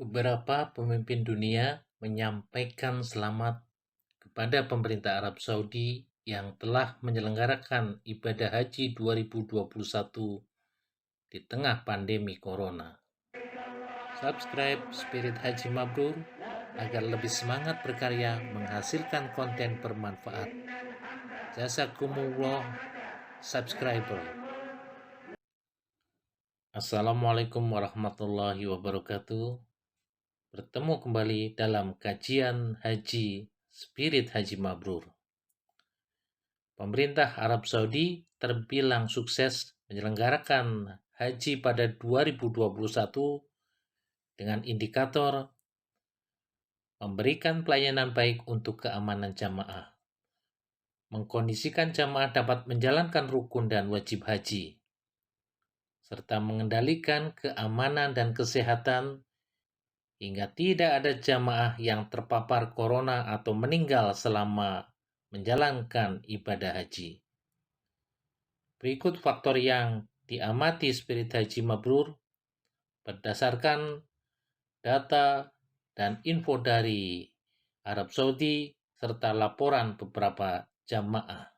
Beberapa pemimpin dunia menyampaikan selamat kepada pemerintah Arab Saudi yang telah menyelenggarakan ibadah haji 2021 di tengah pandemi corona. Subscribe Spirit Haji Mabrur agar lebih semangat berkarya menghasilkan konten bermanfaat. Jazakumullah subscriber. Assalamualaikum warahmatullahi wabarakatuh. Bertemu kembali dalam kajian haji Spirit Haji Mabrur. Pemerintah Arab Saudi terbilang sukses menyelenggarakan haji pada 2021 dengan indikator memberikan pelayanan baik untuk keamanan jamaah, mengkondisikan jamaah dapat menjalankan rukun dan wajib haji, serta mengendalikan keamanan dan kesehatan hingga tidak ada jamaah yang terpapar corona atau meninggal selama menjalankan ibadah haji. Berikut faktor yang diamati Spirit Haji Mabrur berdasarkan data dan info dari Arab Saudi serta laporan beberapa jamaah.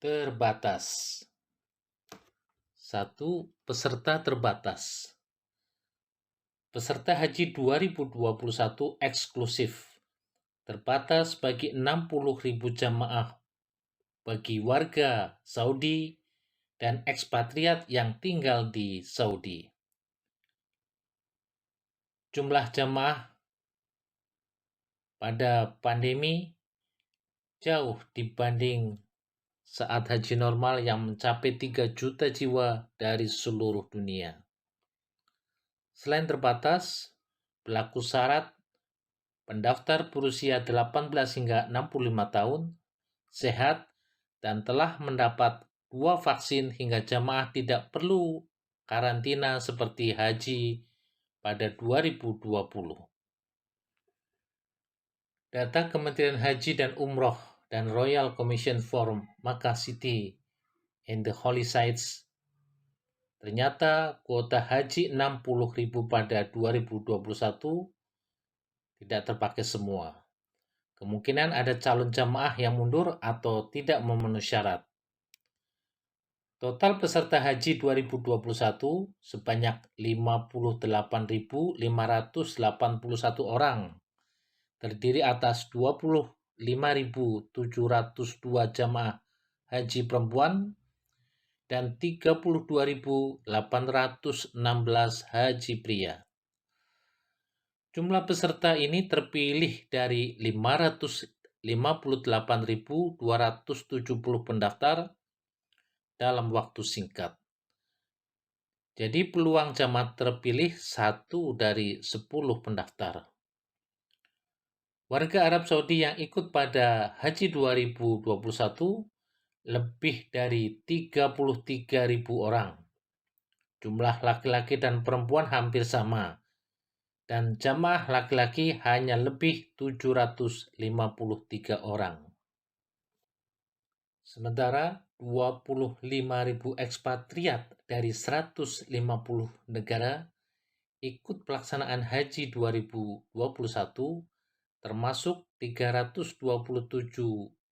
Terbatas. 1. Peserta terbatas. Peserta haji 2021 eksklusif terbatas bagi 60.000 jamaah bagi warga Saudi dan ekspatriat yang tinggal di Saudi. Jumlah jamaah pada pandemi jauh dibanding saat haji normal yang mencapai 3 juta jiwa dari seluruh dunia. Selain terbatas, berlaku syarat pendaftar berusia 18 hingga 65 tahun, sehat, dan telah mendapat 2 vaksin hingga jamaah tidak perlu karantina seperti haji pada 2020. Data Kementerian Haji dan Umroh dan Royal Commission for Makkah City and the Holy Sites, ternyata kuota haji 60.000 pada 2021 tidak terpakai semua. Kemungkinan ada calon jamaah yang mundur atau tidak memenuhi syarat. Total peserta haji 2021 sebanyak 58.581 orang, terdiri atas 25.702 jamaah haji perempuan dan 32.816 haji pria. Jumlah peserta ini terpilih dari 558.270 pendaftar dalam waktu singkat. Jadi peluang jamaah terpilih 1 dari 10 pendaftar. Warga Arab Saudi yang ikut pada haji 2021 lebih dari 33.000 orang. Jumlah laki-laki dan perempuan hampir sama. Dan jamaah laki-laki hanya lebih 753 orang. Sementara 25.000 ekspatriat dari 150 negara ikut pelaksanaan haji 2021, termasuk 327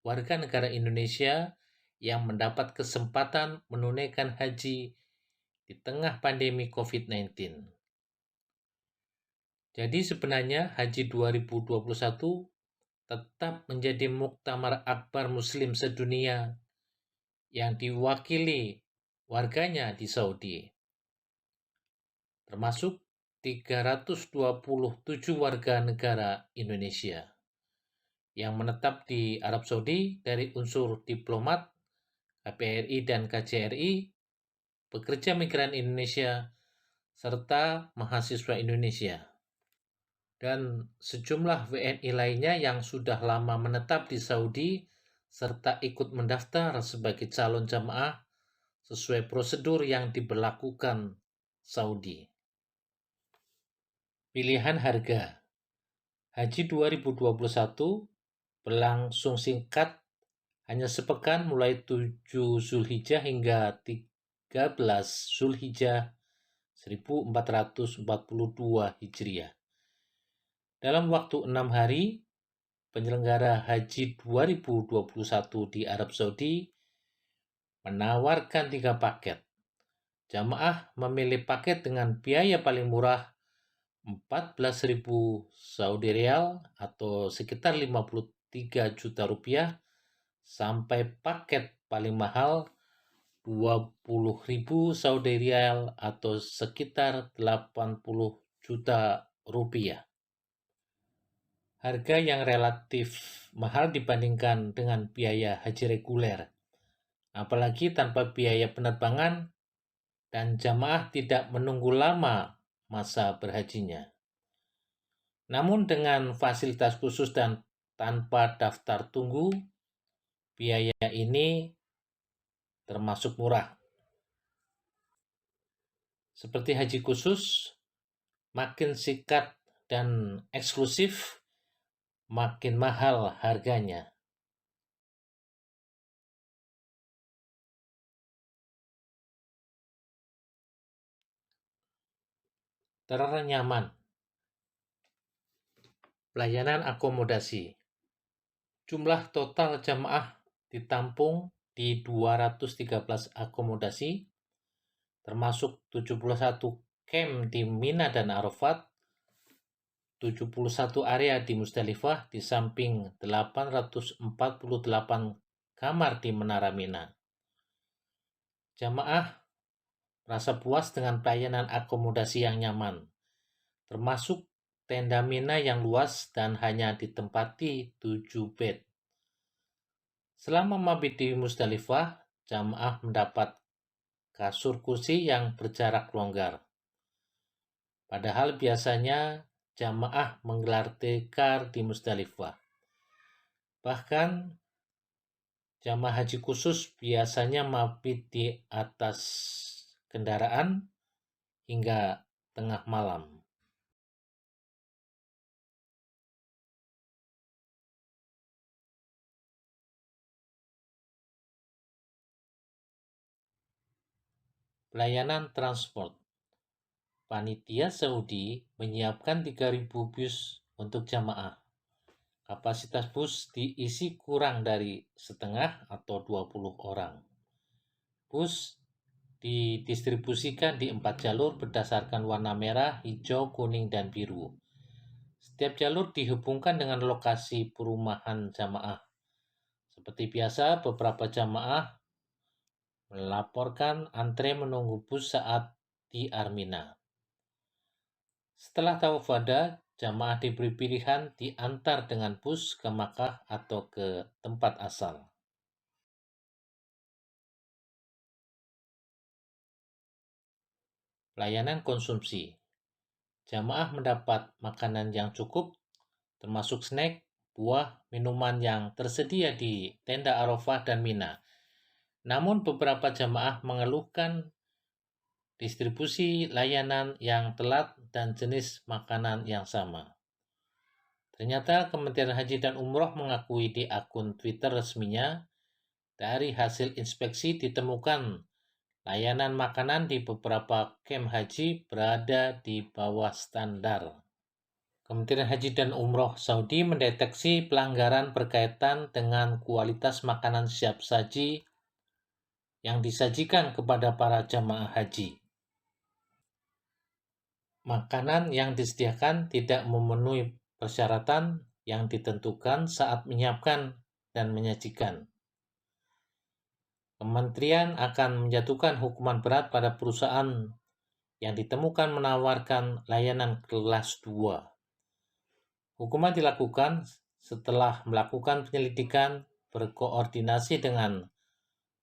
warga negara Indonesia yang mendapat kesempatan menunaikan haji di tengah pandemi COVID-19. Jadi sebenarnya haji 2021 tetap menjadi muktamar akbar muslim sedunia yang diwakili warganya di Saudi, termasuk 327 warga negara Indonesia yang menetap di Arab Saudi dari unsur diplomat, KBRI dan KJRI, pekerja migran Indonesia, serta mahasiswa Indonesia. Dan sejumlah WNI lainnya yang sudah lama menetap di Saudi serta ikut mendaftar sebagai calon jamaah sesuai prosedur yang diberlakukan Saudi. Pilihan harga haji 2021 berlangsung singkat, hanya sepekan mulai 7 Zulhijjah hingga 13 Zulhijjah 1442 Hijriah. Dalam waktu 6 hari, penyelenggara haji 2021 di Arab Saudi menawarkan 3 paket. Jamaah memilih paket dengan biaya paling murah 14.000 Saudi Rial atau sekitar 53 juta rupiah sampai paket paling mahal 20.000 Saudi Rial atau sekitar 80 juta rupiah. Harga yang relatif mahal dibandingkan dengan biaya haji reguler, apalagi tanpa biaya penerbangan dan jamaah tidak menunggu lama masa berhajinya. Namun dengan fasilitas khusus dan tanpa daftar tunggu, biaya ini termasuk murah. Seperti haji khusus, makin singkat dan eksklusif, makin mahal harganya. Ternyaman. Pelayanan akomodasi. Jumlah total jamaah ditampung di 213 akomodasi, termasuk 71 camp di Mina dan Arafat, 71 area di Musdalifah di samping 848 kamar di Menara Mina. Jamaah merasa puas dengan pelayanan akomodasi yang nyaman, termasuk tenda Mina yang luas dan hanya ditempati 7 bed. Selama mabit di Musdalifah, jamaah mendapat kasur kursi yang berjarak longgar. Padahal biasanya jamaah menggelar tikar di Musdalifah. Bahkan jamaah haji khusus biasanya mabit di atas kendaraan hingga tengah malam. Pelayanan transport. Panitia Saudi menyiapkan 3.000 bus untuk jamaah. Kapasitas bus diisi kurang dari setengah atau 20 orang. Bus didistribusikan di 4 jalur berdasarkan warna merah, hijau, kuning, dan biru. Setiap jalur dihubungkan dengan lokasi perumahan jamaah. Seperti biasa, beberapa jamaah melaporkan antre menunggu bus saat di Armina. Setelah tawaf wada, jamaah diberi pilihan diantar dengan bus ke Makkah atau ke tempat asal. Pelayanan konsumsi. Jamaah mendapat makanan yang cukup, termasuk snack, buah, minuman yang tersedia di tenda Arafah dan Mina. Namun beberapa jamaah mengeluhkan distribusi layanan yang telat dan jenis makanan yang sama. Ternyata Kementerian Haji dan Umroh mengakui di akun Twitter resminya, dari hasil inspeksi ditemukan layanan makanan di beberapa camp haji berada di bawah standar. Kementerian Haji dan Umroh Saudi mendeteksi pelanggaran berkaitan dengan kualitas makanan siap saji yang disajikan kepada para jamaah haji. Makanan yang disediakan tidak memenuhi persyaratan yang ditentukan saat menyiapkan dan menyajikan. Kementerian akan menjatuhkan hukuman berat pada perusahaan yang ditemukan menawarkan layanan kelas 2. Hukuman dilakukan setelah melakukan penyelidikan berkoordinasi dengan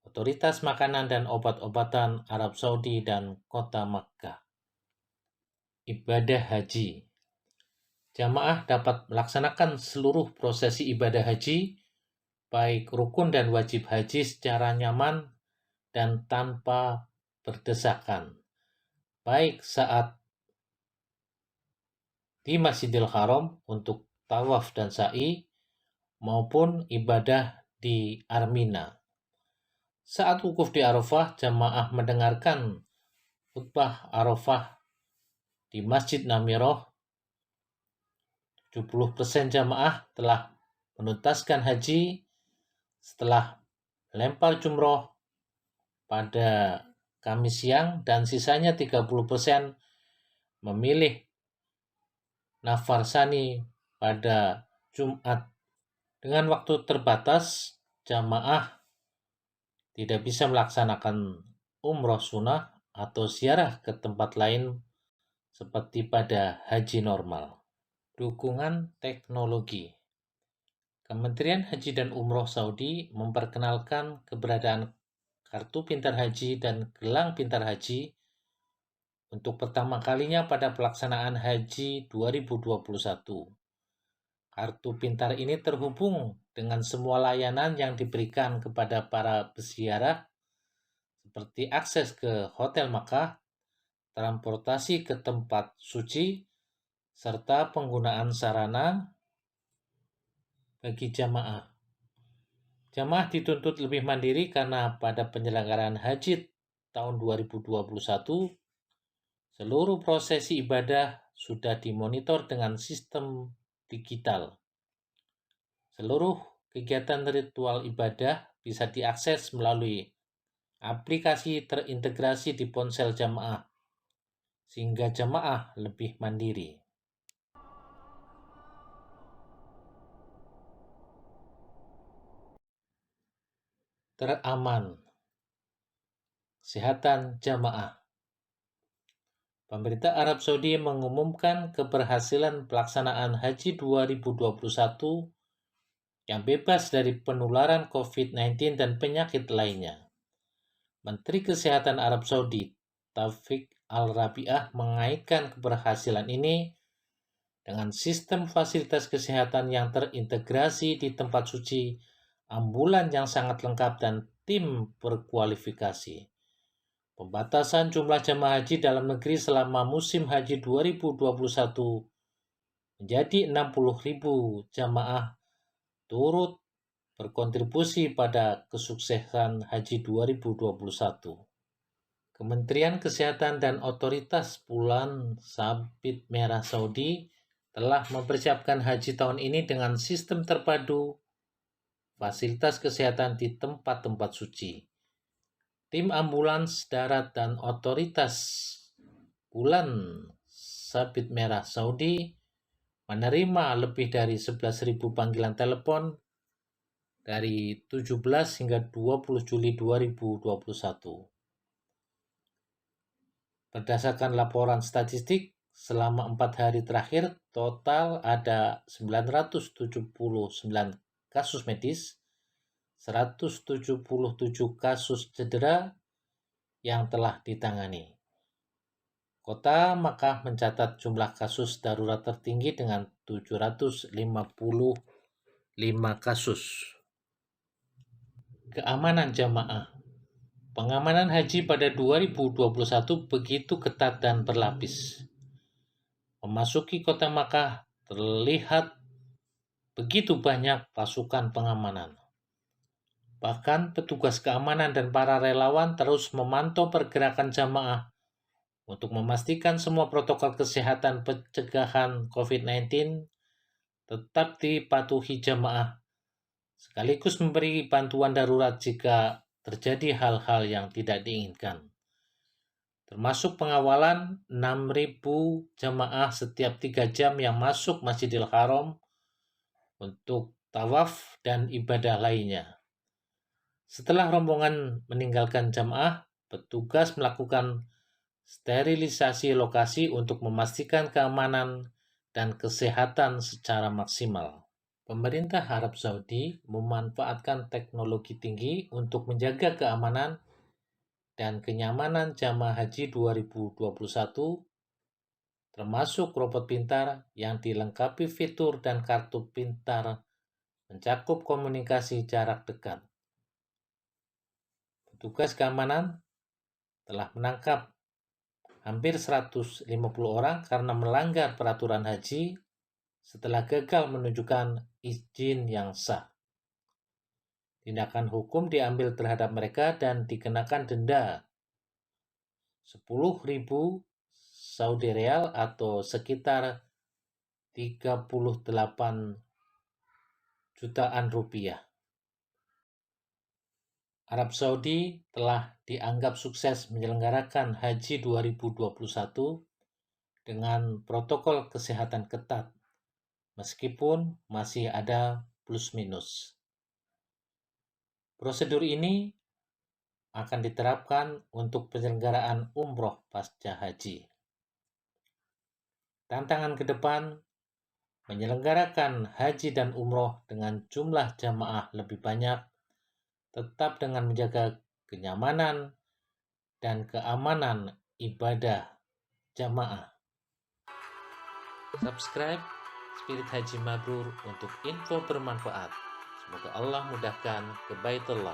Otoritas Makanan dan Obat-obatan Arab Saudi dan Kota Makkah. Ibadah haji. Jamaah dapat melaksanakan seluruh prosesi ibadah haji, baik rukun dan wajib haji secara nyaman dan tanpa berdesakan, baik saat di Masjidil Haram untuk tawaf dan sa'i maupun ibadah di Armina. Saat wukuf di Arafah, jamaah mendengarkan khutbah Arafah di Masjid Namiroh, 70% jamaah telah menuntaskan haji setelah melempar jumroh pada Kamis siang dan sisanya 30% memilih nafar sani pada Jumat. Dengan waktu terbatas, jamaah tidak bisa melaksanakan umroh sunnah atau ziarah ke tempat lain seperti pada haji normal. Dukungan teknologi. Kementerian Haji dan Umroh Saudi memperkenalkan keberadaan kartu pintar haji dan gelang pintar haji untuk pertama kalinya pada pelaksanaan haji 2021. Kartu pintar ini terhubung dengan semua layanan yang diberikan kepada para peziarah seperti akses ke Hotel Makkah, transportasi ke tempat suci, serta penggunaan sarana bagi jamaah. Jamaah dituntut lebih mandiri karena pada penyelenggaraan haji tahun 2021, seluruh prosesi ibadah sudah dimonitor dengan sistem digital. Seluruh kegiatan ritual ibadah bisa diakses melalui aplikasi terintegrasi di ponsel jamaah, sehingga jamaah lebih mandiri. Teraman. Kesehatan jamaah. Pemerintah Arab Saudi mengumumkan keberhasilan pelaksanaan haji 2021 yang bebas dari penularan COVID-19 dan penyakit lainnya. Menteri Kesehatan Arab Saudi, Taufik Al-Rabi'ah, mengaitkan keberhasilan ini dengan sistem fasilitas kesehatan yang terintegrasi di tempat suci, ambulan yang sangat lengkap, dan tim berkualifikasi. Pembatasan jumlah jamaah haji dalam negeri selama musim haji 2021 menjadi 60.000 jamaah turut berkontribusi pada kesuksesan haji 2021. Kementerian Kesehatan dan Otoritas Bulan Sabit Merah Saudi telah mempersiapkan haji tahun ini dengan sistem terpadu fasilitas kesehatan di tempat-tempat suci. Tim ambulans darat dan otoritas Bulan Sabit Merah Saudi menerima lebih dari 11.000 panggilan telepon dari 17 hingga 20 Juli 2021. Berdasarkan laporan statistik, selama 4 hari terakhir, total ada 979 kasus medis, 177 kasus cedera yang telah ditangani. Kota Makkah mencatat jumlah kasus darurat tertinggi dengan 755 kasus. Keamanan jamaah. Pengamanan haji pada 2021 begitu ketat dan berlapis. Memasuki kota Makkah terlihat begitu banyak pasukan pengamanan. Bahkan petugas keamanan dan para relawan terus memantau pergerakan jamaah untuk memastikan semua protokol kesehatan pencegahan COVID-19 tetap dipatuhi jamaah, sekaligus memberi bantuan darurat jika terjadi hal-hal yang tidak diinginkan. Termasuk pengawalan 6.000 jamaah setiap 3 jam yang masuk Masjidil Haram untuk tawaf dan ibadah lainnya. Setelah rombongan meninggalkan jamaah, petugas melakukan sterilisasi lokasi untuk memastikan keamanan dan kesehatan secara maksimal. Pemerintah Arab Saudi memanfaatkan teknologi tinggi untuk menjaga keamanan dan kenyamanan jamaah haji 2021, termasuk robot pintar yang dilengkapi fitur dan kartu pintar mencakup komunikasi jarak dekat. Petugas keamanan telah menangkap hampir 150 orang karena melanggar peraturan haji setelah gagal menunjukkan izin yang sah. Tindakan hukum diambil terhadap mereka dan dikenakan denda 10.000 Saudi Rial atau sekitar 38 jutaan rupiah. Arab Saudi telah dianggap sukses menyelenggarakan Haji 2021 dengan protokol kesehatan ketat, meskipun masih ada plus minus. Prosedur ini akan diterapkan untuk penyelenggaraan umroh pasca haji. Tantangan ke depan menyelenggarakan haji dan umroh dengan jumlah jamaah lebih banyak, tetap dengan menjaga kenyamanan dan keamanan ibadah jamaah. Subscribe Spirit Haji Mabrur untuk info bermanfaat. Semoga Allah mudahkan ke Baitullah.